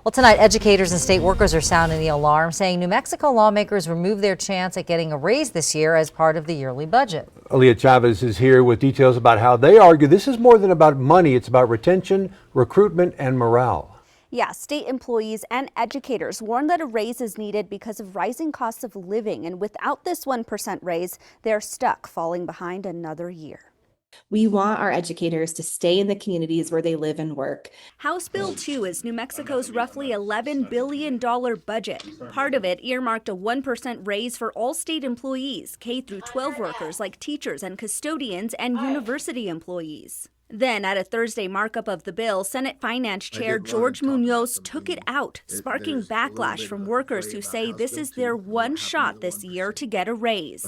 Well, tonight, educators and state workers are sounding the alarm, saying New Mexico lawmakers remove their chance at getting a raise this year as part of the yearly budget. Aaliyah Chavez is here with details about how they argue this is more than about money. It's about retention, recruitment, and morale. Yeah, state employees and educators warn that a raise is needed because of rising costs of living. And without this 1% raise, they're stuck falling behind another year. We want our educators to stay in the communities where they live and work. House Bill 2 is New Mexico's roughly $11 billion budget. Part of it earmarked a 1% raise for all state employees, K through 12 workers like teachers and custodians and university employees. Then, at a Thursday markup of the bill, Senate Finance Chair George Munoz took it out, sparking backlash from workers who say this is their one shot this year to get a raise.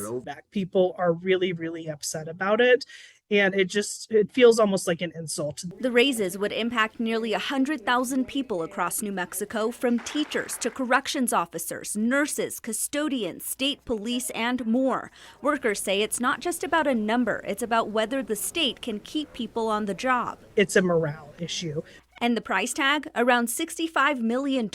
People are really upset about it. And it feels almost like an insult. The raises would impact nearly 100,000 people across New Mexico, from teachers to corrections officers, nurses, custodians, state police, and more. Workers say it's not just about a number, it's about whether the state can keep people on the job. It's a morale issue. And the price tag? Around $65 million.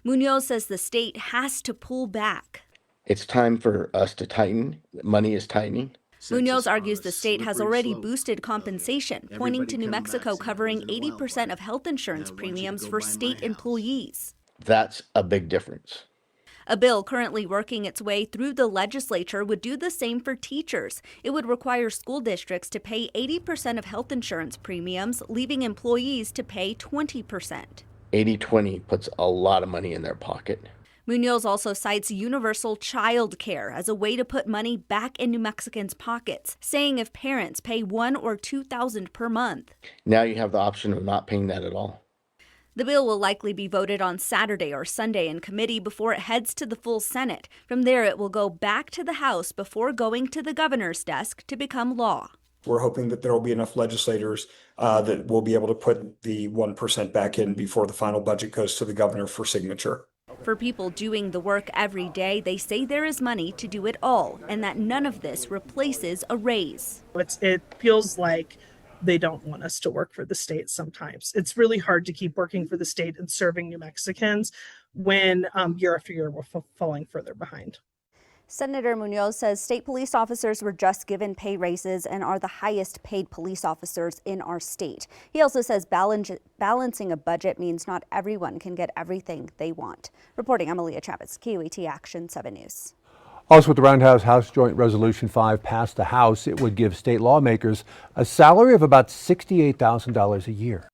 Munoz says the state has to pull back. It's time for us to tighten. Money is tightening. Munoz argues the state has already boosted compensation, pointing to New Mexico covering 80% of health insurance premiums for state employees. That's a big difference. A bill currently working its way through the legislature would do the same for teachers. It would require school districts to pay 80% of health insurance premiums, leaving employees to pay 20%. 80-20 puts a lot of money in their pocket. Munoz also cites universal child care as a way to put money back in New Mexicans' pockets, saying if parents pay $1,000 or $2,000 per month. Now you have the option of not paying that at all. The bill will likely be voted on Saturday or Sunday in committee before it heads to the full Senate. From there, it will go back to the House before going to the governor's desk to become law. We're hoping that there will be enough legislators that will be able to put the 1% back in before the final budget goes to the governor for signature. For people doing the work every day, they say there is money to do it all and that none of this replaces a raise. It feels like they don't want us to work for the state sometimes. It's really hard to keep working for the state and serving New Mexicans when year after year we're falling further behind. Senator Munoz says state police officers were just given pay raises and are the highest paid police officers in our state. He also says balancing a budget means not everyone can get everything they want. Reporting, I'm Aaliyah Chavez, KOAT Action 7 News. Also with the Roundhouse, House Joint Resolution 5 passed the House. It would give state lawmakers a salary of about $68,000 a year.